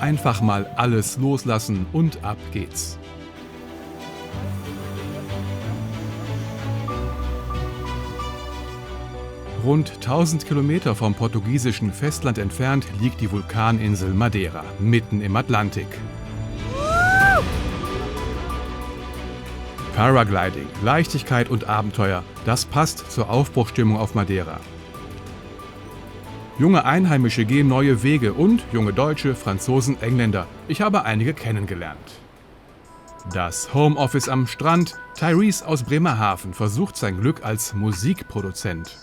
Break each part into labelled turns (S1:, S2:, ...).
S1: Einfach mal alles loslassen und ab geht's. Rund 1000 Kilometer vom portugiesischen Festland entfernt liegt die Vulkaninsel Madeira, mitten im Atlantik. Paragliding, Leichtigkeit und Abenteuer, das passt zur Aufbruchstimmung auf Madeira. Junge Einheimische gehen neue Wege und junge Deutsche, Franzosen, Engländer. Ich habe einige kennengelernt. Das Homeoffice am Strand. Tyrese aus Bremerhaven versucht sein Glück als Musikproduzent.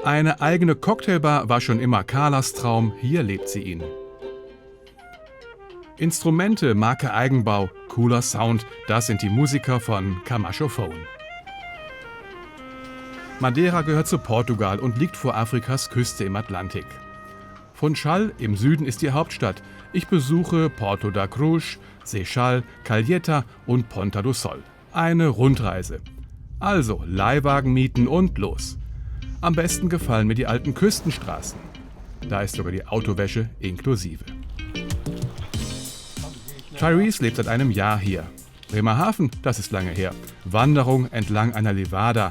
S1: Eine eigene Cocktailbar war schon immer Carlas Traum, hier lebt sie ihn. Instrumente, Marke Eigenbau, cooler Sound, das sind die Musiker von Camacho Phone. Madeira gehört zu Portugal und liegt vor Afrikas Küste im Atlantik. Funchal im Süden ist die Hauptstadt. Ich besuche Porto da Cruz, Seixal, Calheta und Ponta do Sol. Eine Rundreise. Also Leihwagen mieten und los. Am besten gefallen mir die alten Küstenstraßen. Da ist sogar die Autowäsche inklusive. Tyrese lebt seit einem Jahr hier. Bremerhaven, das ist lange her. Wanderung entlang einer Levada,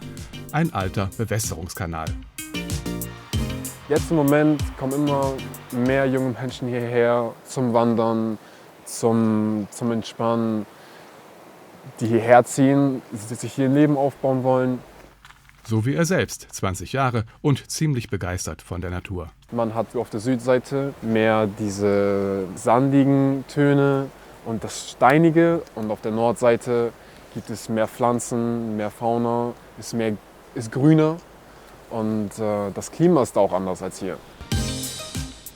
S1: ein alter Bewässerungskanal.
S2: Jetzt im Moment kommen immer mehr junge Menschen hierher zum Wandern, zum Entspannen, die hierher ziehen, die sich hier ein Leben aufbauen wollen.
S1: So wie er selbst, 20 Jahre und ziemlich begeistert von der Natur.
S2: Man hat auf der Südseite mehr diese sandigen Töne und das Steinige und auf der Nordseite gibt es mehr Pflanzen, mehr Fauna, ist grüner und das Klima ist auch anders als hier.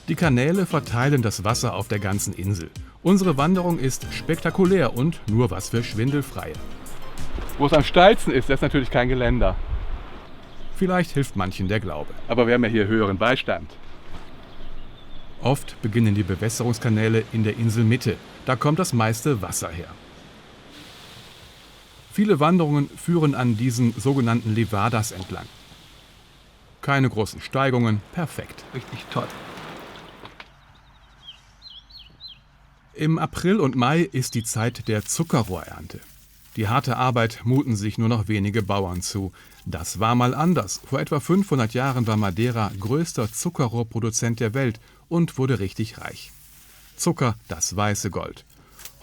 S1: Die Kanäle verteilen das Wasser auf der ganzen Insel. Unsere Wanderung ist spektakulär und nur was für Schwindelfreie. Wo es am steilsten ist, das ist natürlich kein Geländer. Vielleicht hilft manchen der Glaube. Aber wir haben ja hier höheren Beistand. Oft beginnen die Bewässerungskanäle in der Inselmitte. Da kommt das meiste Wasser her. Viele Wanderungen führen an diesen sogenannten Levadas entlang. Keine großen Steigungen, perfekt. Richtig toll. Im April und Mai ist die Zeit der Zuckerrohrernte. Die harte Arbeit muten sich nur noch wenige Bauern zu. Das war mal anders. Vor etwa 500 Jahren war Madeira größter Zuckerrohrproduzent der Welt und wurde richtig reich. Zucker, das weiße Gold.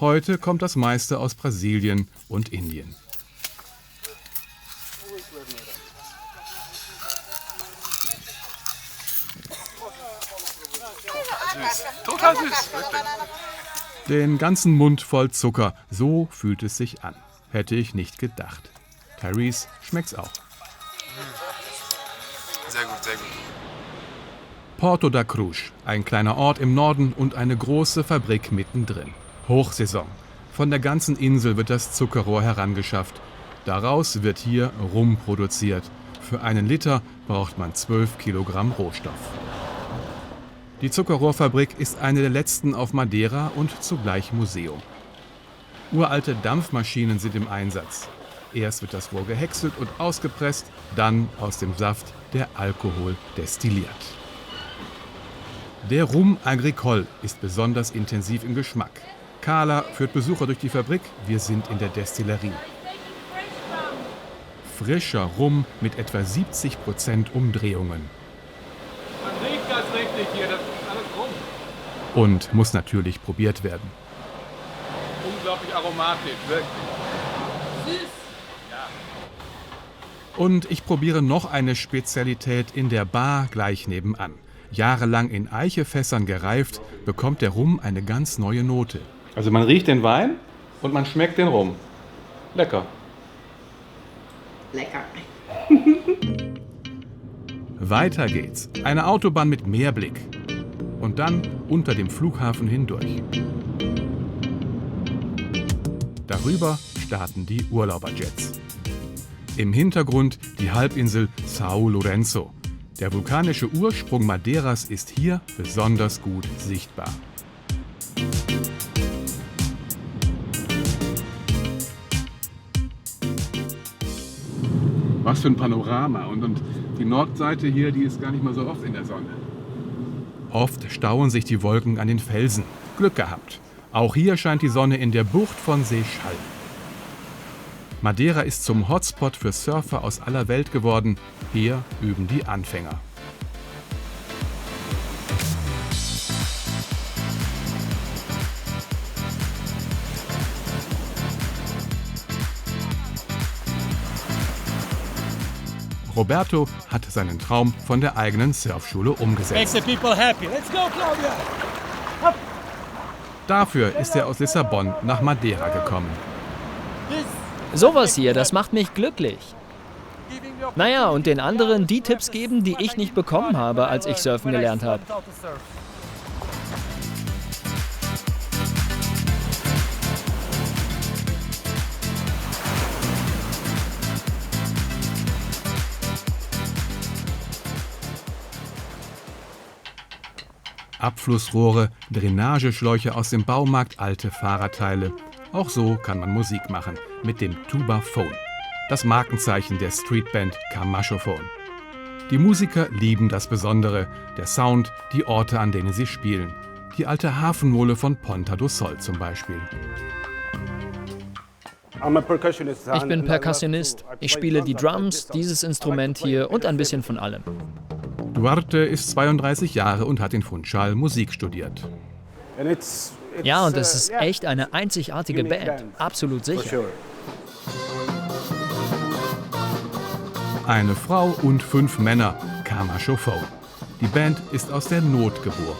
S1: Heute kommt das meiste aus Brasilien und Indien.
S3: Total süß.
S1: Den ganzen Mund voll Zucker, so fühlt es sich an. Hätte ich nicht gedacht. Tyrese schmeckt's auch.
S3: Sehr gut, sehr gut.
S1: Porto da Cruz, ein kleiner Ort im Norden und eine große Fabrik mittendrin. Hochsaison. Von der ganzen Insel wird das Zuckerrohr herangeschafft. Daraus wird hier Rum produziert. Für einen Liter braucht man 12 Kilogramm Rohstoff. Die Zuckerrohrfabrik ist eine der letzten auf Madeira und zugleich Museum. Uralte Dampfmaschinen sind im Einsatz. Erst wird das Rohr gehäckselt und ausgepresst, dann aus dem Saft der Alkohol destilliert. Der Rum Agricole ist besonders intensiv im Geschmack. Carla führt Besucher durch die Fabrik, wir sind in der Destillerie. Frischer Rum mit etwa 70% Umdrehungen.
S3: Man riecht das richtig hier, das ist alles rum.
S1: Und muss natürlich probiert werden.
S3: Unglaublich aromatisch, wirklich. Süß.
S1: Und ich probiere noch eine Spezialität in der Bar gleich nebenan. Jahrelang in Eichefässern gereift, bekommt der Rum eine ganz neue Note.
S4: Also man riecht den Wein und man schmeckt den Rum. Lecker.
S5: Lecker.
S1: Weiter geht's. Eine Autobahn mit Meerblick. Und dann unter dem Flughafen hindurch. Darüber starten die Urlauberjets. Im Hintergrund die Halbinsel São Lourenço. Der vulkanische Ursprung Madeiras ist hier besonders gut sichtbar. Was für ein Panorama. Und die Nordseite hier, die ist gar nicht mal so oft in der Sonne. Oft stauen sich die Wolken an den Felsen. Glück gehabt. Auch hier scheint die Sonne in der Bucht von Seychellen. Madeira ist zum Hotspot für Surfer aus aller Welt geworden. Hier üben die Anfänger. Roberto hat seinen Traum von der eigenen Surfschule umgesetzt. Dafür ist er aus Lissabon nach Madeira gekommen.
S5: Sowas hier, das macht mich glücklich. Naja, und den anderen die Tipps geben, die ich nicht bekommen habe, als ich surfen gelernt habe.
S1: Abflussrohre, Drainageschläuche aus dem Baumarkt, alte Fahrradteile. Auch so kann man Musik machen mit dem Tubaphone, das Markenzeichen der Streetband Camachophone. Die Musiker lieben das Besondere, der Sound, die Orte, an denen sie spielen. Die alte Hafenmole von Ponta do Sol zum Beispiel.
S5: Ich bin Perkussionist. Ich spiele die Drums, dieses Instrument hier und ein bisschen von allem.
S1: Duarte ist 32 Jahre und hat in Funchal Musik studiert.
S5: Ja, und es ist echt eine einzigartige Band. Absolut sicher.
S1: Eine Frau und 5 Männer, Camachophone. Die Band ist aus der Not geboren.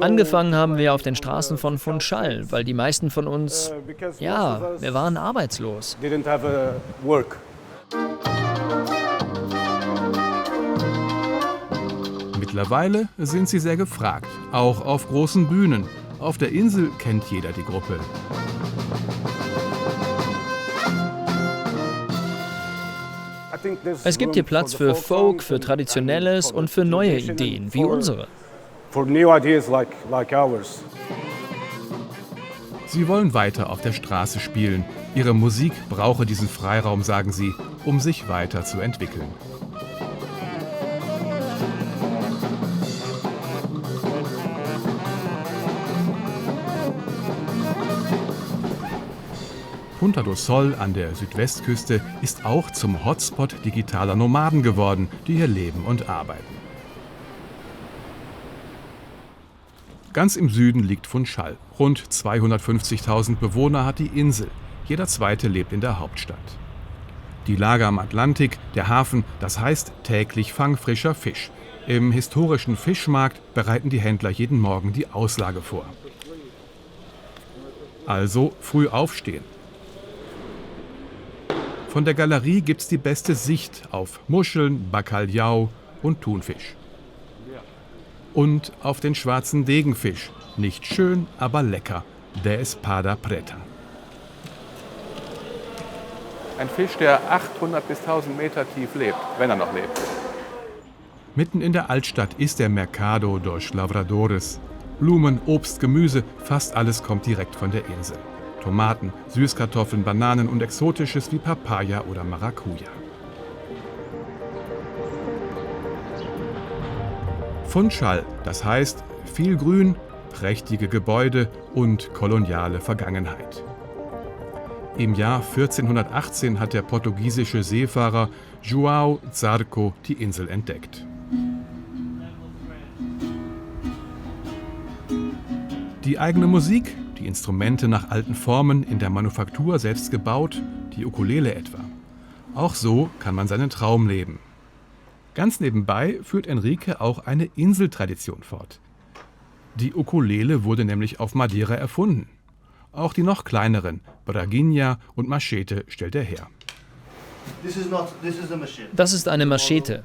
S5: Angefangen haben wir auf den Straßen von Funchal, weil die meisten von uns, ja, wir waren arbeitslos.
S1: Mittlerweile sind sie sehr gefragt, auch auf großen Bühnen. Auf der Insel kennt jeder die Gruppe.
S5: Es gibt hier Platz für Folk, für Traditionelles und für neue Ideen, wie unsere.
S1: Sie wollen weiter auf der Straße spielen. Ihre Musik brauche diesen Freiraum, sagen sie, um sich weiter zu entwickeln. Ponta do Sol an der Südwestküste ist auch zum Hotspot digitaler Nomaden geworden, die hier leben und arbeiten. Ganz im Süden liegt Funchal. Rund 250.000 Bewohner hat die Insel. Jeder zweite lebt in der Hauptstadt. Die Lage am Atlantik, der Hafen, das heißt täglich fangfrischer Fisch. Im historischen Fischmarkt bereiten die Händler jeden Morgen die Auslage vor. Also früh aufstehen. Von der Galerie gibt's die beste Sicht auf Muscheln, Bacalhau und Thunfisch. Und auf den schwarzen Degenfisch. Nicht schön, aber lecker. Der Espada Preta.
S4: Ein Fisch, der 800 bis 1000 Meter tief lebt, wenn er noch lebt.
S1: Mitten in der Altstadt ist der Mercado dos Lavradores. Blumen, Obst, Gemüse, fast alles kommt direkt von der Insel. Tomaten, Süßkartoffeln, Bananen und Exotisches wie Papaya oder Maracuja. Funchal, das heißt viel Grün, prächtige Gebäude und koloniale Vergangenheit. Im Jahr 1418 hat der portugiesische Seefahrer João Zarco die Insel entdeckt. Die eigene Musik, die Instrumente nach alten Formen in der Manufaktur selbst gebaut, die Ukulele etwa. Auch so kann man seinen Traum leben. Ganz nebenbei führt Enrique auch eine Inseltradition fort. Die Ukulele wurde nämlich auf Madeira erfunden. Auch die noch kleineren, Braguinha und Machete, stellt er her.
S5: Das ist eine Machete.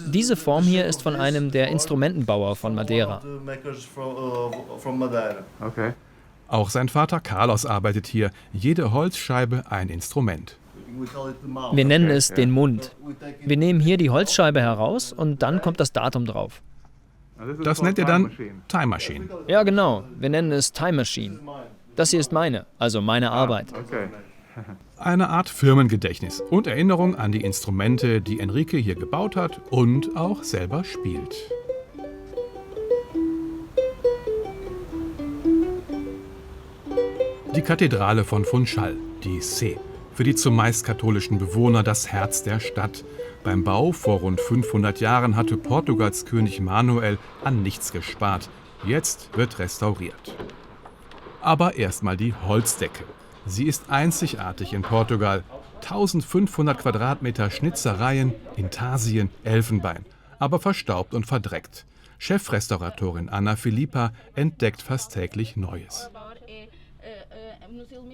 S5: Diese Form hier ist von einem der Instrumentenbauer von Madeira.
S4: Okay.
S1: Auch sein Vater Carlos arbeitet hier. Jede Holzscheibe ein Instrument.
S5: Wir nennen es den Mund. Wir nehmen hier die Holzscheibe heraus und dann kommt das Datum drauf.
S1: Das nennt ihr dann Time Machine.
S5: Ja, genau. Wir nennen es Time Machine. Das hier ist meine Arbeit.
S4: Okay.
S1: Eine Art Firmengedächtnis und Erinnerung an die Instrumente, die Enrique hier gebaut hat und auch selber spielt. Die Kathedrale von Funchal, die Sé, für die zumeist katholischen Bewohner das Herz der Stadt. Beim Bau vor rund 500 Jahren hatte Portugals König Manuel an nichts gespart. Jetzt wird restauriert. Aber erstmal die Holzdecke. Sie ist einzigartig in Portugal. 1500 Quadratmeter Schnitzereien, Intarsien, Elfenbein, aber verstaubt und verdreckt. Chefrestauratorin Ana Filipa entdeckt fast täglich Neues.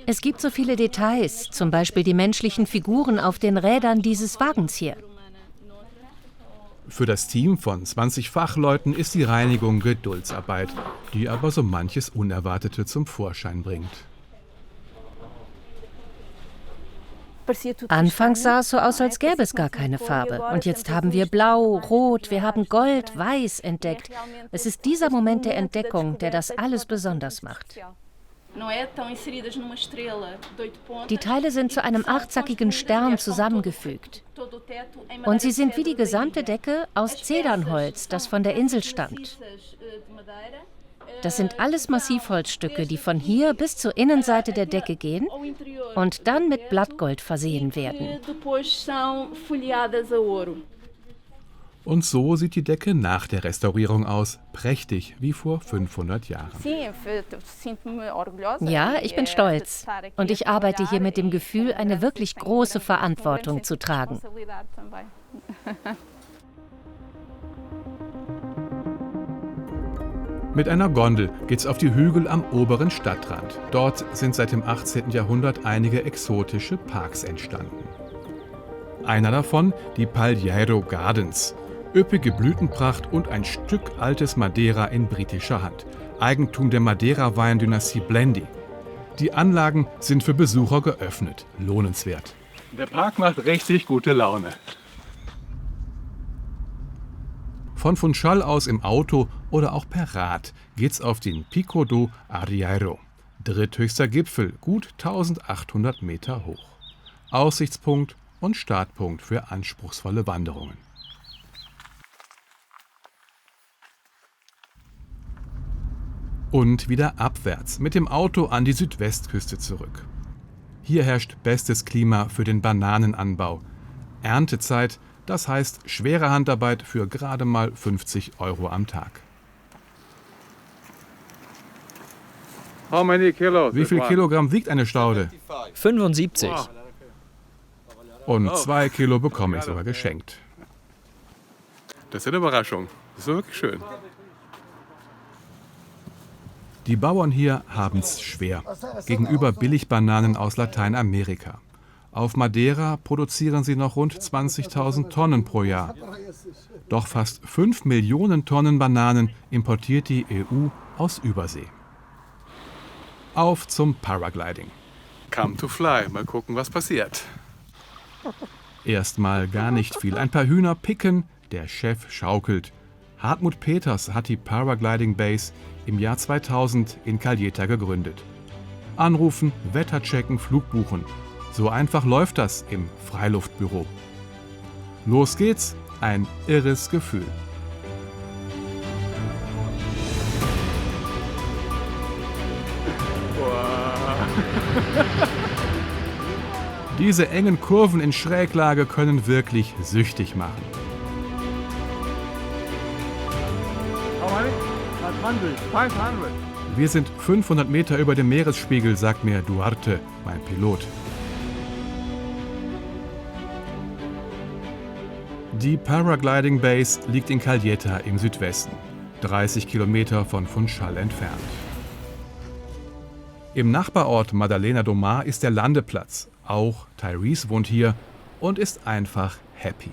S6: Es gibt so viele Details, zum Beispiel die menschlichen Figuren auf den Rädern dieses Wagens hier.
S1: Für das Team von 20 Fachleuten ist die Reinigung Geduldsarbeit, die aber so manches Unerwartete zum Vorschein bringt.
S6: Anfangs sah es so aus, als gäbe es gar keine Farbe. Und jetzt haben wir Blau, Rot, wir haben Gold, Weiß entdeckt. Es ist dieser Moment der Entdeckung, der das alles besonders macht. Die Teile sind zu einem achtzackigen Stern zusammengefügt. Und sie sind wie die gesamte Decke aus Zedernholz, das von der Insel stammt. Das sind alles Massivholzstücke, die von hier bis zur Innenseite der Decke gehen und dann mit Blattgold versehen werden.
S1: Und so sieht die Decke nach der Restaurierung aus, prächtig wie vor 500 Jahren.
S6: Ja, ich bin stolz. Und ich arbeite hier mit dem Gefühl, eine wirklich große Verantwortung zu tragen.
S1: Mit einer Gondel geht's auf die Hügel am oberen Stadtrand. Dort sind seit dem 18. Jahrhundert einige exotische Parks entstanden. Einer davon die Palheiro Gardens. Üppige Blütenpracht und ein Stück altes Madeira in britischer Hand. Eigentum der Madeira-Weindynastie Blendy. Die Anlagen sind für Besucher geöffnet. Lohnenswert.
S4: Der Park macht richtig gute Laune.
S1: Von Funchal aus im Auto oder auch per Rad geht's auf den Pico do Arieiro. Dritthöchster Gipfel, gut 1800 Meter hoch. Aussichtspunkt und Startpunkt für anspruchsvolle Wanderungen. Und wieder abwärts, mit dem Auto an die Südwestküste zurück. Hier herrscht bestes Klima für den Bananenanbau. Erntezeit, das heißt schwere Handarbeit für gerade mal 50 € am Tag.
S4: How many kilos?
S1: Wie viel Kilogramm wiegt eine Staude?
S5: 75.
S1: Und 2 Kilo bekomme ich sogar geschenkt.
S4: Das ist eine Überraschung. Das ist wirklich schön.
S1: Die Bauern hier haben's schwer. Gegenüber Billigbananen aus Lateinamerika. Auf Madeira produzieren sie noch rund 20.000 Tonnen pro Jahr. Doch fast 5 Millionen Tonnen Bananen importiert die EU aus Übersee. Auf zum Paragliding.
S4: Come to fly. Mal gucken, was passiert.
S1: Erstmal gar nicht viel. Ein paar Hühner picken, der Chef schaukelt. Hartmut Peters hat die Paragliding Base im Jahr 2000 in Calheta gegründet. Anrufen, Wetter checken, Flug buchen. So einfach läuft das im Freiluftbüro. Los geht's, ein irres Gefühl. Diese engen Kurven in Schräglage können wirklich süchtig machen. Wir sind 500 Meter über dem Meeresspiegel, sagt mir Duarte, mein Pilot. Die Paragliding Base liegt in Calheta im Südwesten, 30 Kilometer von Funchal entfernt. Im Nachbarort Madalena do Mar ist der Landeplatz. Auch Tyrese wohnt hier und ist einfach happy.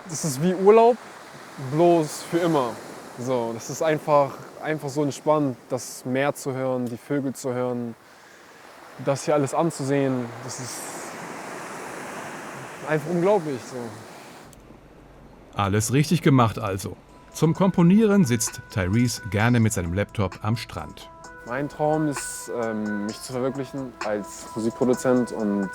S2: Das ist wie Urlaub, bloß für immer. So, das ist einfach so entspannt, das Meer zu hören, die Vögel zu hören, das hier alles anzusehen, das ist einfach unglaublich. So.
S1: Alles richtig gemacht also. Zum Komponieren sitzt Tyrese gerne mit seinem Laptop am Strand.
S2: Mein Traum ist, mich zu verwirklichen als Musikproduzent und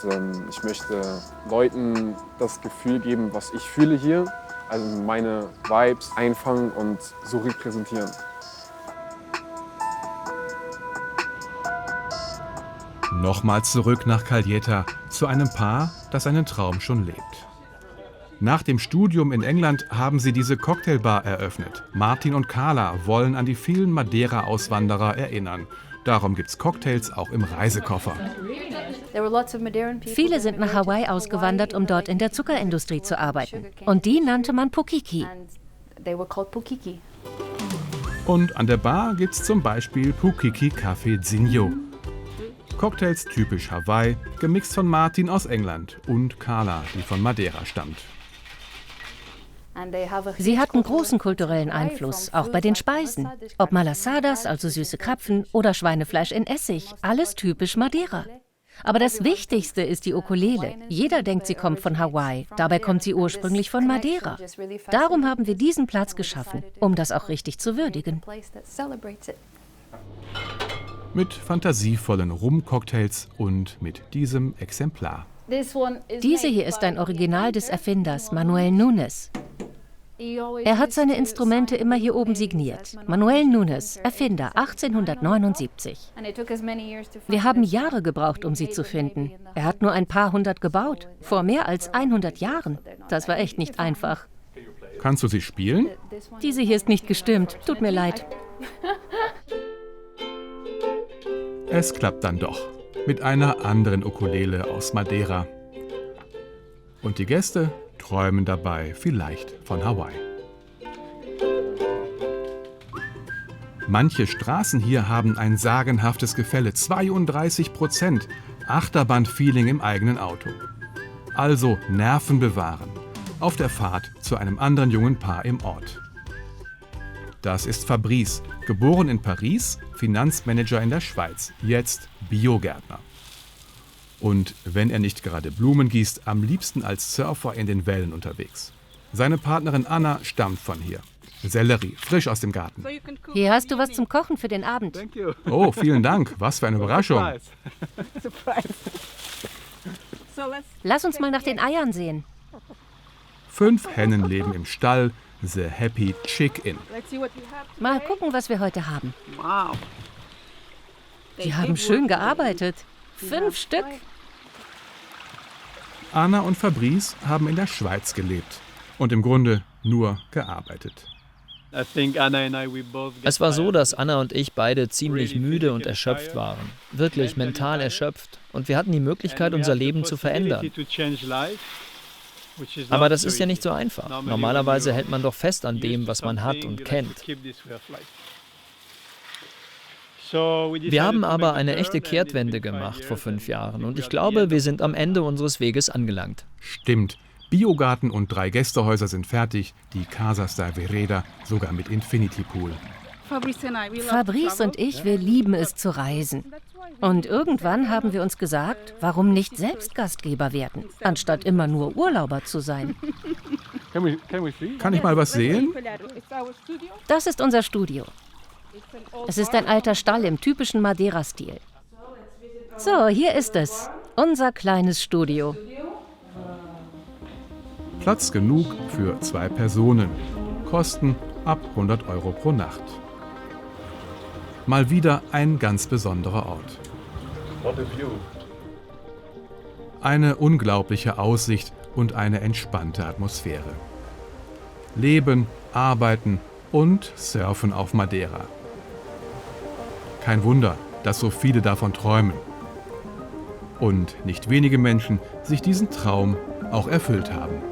S2: ich möchte Leuten das Gefühl geben, was ich fühle hier, also meine Vibes einfangen und so repräsentieren.
S1: Nochmal zurück nach Calheta zu einem Paar, das seinen Traum schon lebt. Nach dem Studium in England haben sie diese Cocktailbar eröffnet. Martin und Carla wollen an die vielen Madeira-Auswanderer erinnern. Darum gibt's Cocktails auch im Reisekoffer.
S6: Viele sind nach Hawaii ausgewandert, um dort in der Zuckerindustrie zu arbeiten. Und die nannte man Pukiki.
S1: Und an der Bar gibt's zum Beispiel Pukiki Cafezinho. Cocktails typisch Hawaii, gemixt von Martin aus England und Carla, die von Madeira stammt.
S6: Sie hatten großen kulturellen Einfluss, auch bei den Speisen. Ob Malassadas, also süße Krapfen, oder Schweinefleisch in Essig, alles typisch Madeira. Aber das Wichtigste ist die Ukulele. Jeder denkt, sie kommt von Hawaii, dabei kommt sie ursprünglich von Madeira. Darum haben wir diesen Platz geschaffen, um das auch richtig zu würdigen.
S1: Mit fantasievollen Rum-Cocktails und mit diesem Exemplar.
S6: Diese hier ist ein Original des Erfinders, Manuel Nunes. Er hat seine Instrumente immer hier oben signiert. Manuel Nunes, Erfinder, 1879. Wir haben Jahre gebraucht, um sie zu finden. Er hat nur ein paar hundert gebaut, vor mehr als 100 Jahren. Das war echt nicht einfach.
S1: Kannst du sie spielen?
S6: Diese hier ist nicht gestimmt, tut mir leid.
S1: Es klappt dann doch. Mit einer anderen Ukulele aus Madeira. Und die Gäste träumen dabei vielleicht von Hawaii. Manche Straßen hier haben ein sagenhaftes Gefälle, 32%, Achterbahn-Feeling im eigenen Auto. Also Nerven bewahren, auf der Fahrt zu einem anderen jungen Paar im Ort. Das ist Fabrice, geboren in Paris, Finanzmanager in der Schweiz, jetzt Biogärtner. Und wenn er nicht gerade Blumen gießt, am liebsten als Surfer in den Wellen unterwegs. Seine Partnerin Anna stammt von hier. Sellerie, frisch aus dem Garten.
S6: Hier hast du was zum Kochen für den Abend.
S1: Oh, vielen Dank. Was für eine Überraschung.
S6: Lass uns mal nach den Eiern sehen.
S1: 5 Hennen leben im Stall, The Happy Chick-In.
S6: Mal gucken, was wir heute haben. Die haben schön gearbeitet. 5 Stück.
S1: Anna und Fabrice haben in der Schweiz gelebt und im Grunde nur gearbeitet.
S5: Es war so, dass Anna und ich beide ziemlich müde und erschöpft waren. Wirklich mental erschöpft. Und wir hatten die Möglichkeit, unser Leben zu verändern. Aber das ist ja nicht so einfach. Normalerweise hält man doch fest an dem, was man hat und kennt. Wir haben aber eine echte Kehrtwende gemacht vor 5 Jahren und ich glaube, wir sind am Ende unseres Weges angelangt.
S1: Stimmt. Biogarten und 3 Gästehäuser sind fertig, die Casas da Vereda sogar mit Infinity Pool.
S6: Fabrice und ich, wir lieben es zu reisen. Und irgendwann haben wir uns gesagt, warum nicht selbst Gastgeber werden, anstatt immer nur Urlauber zu sein.
S1: Kann ich mal was sehen?
S6: Das ist unser Studio. Es ist ein alter Stall im typischen Madeira-Stil. So, hier ist es, unser kleines Studio.
S1: Platz genug für 2 Personen. Kosten ab 100 € pro Nacht. Mal wieder ein ganz besonderer Ort. Eine unglaubliche Aussicht und eine entspannte Atmosphäre. Leben, arbeiten und surfen auf Madeira. Kein Wunder, dass so viele davon träumen. Und nicht wenige Menschen sich diesen Traum auch erfüllt haben.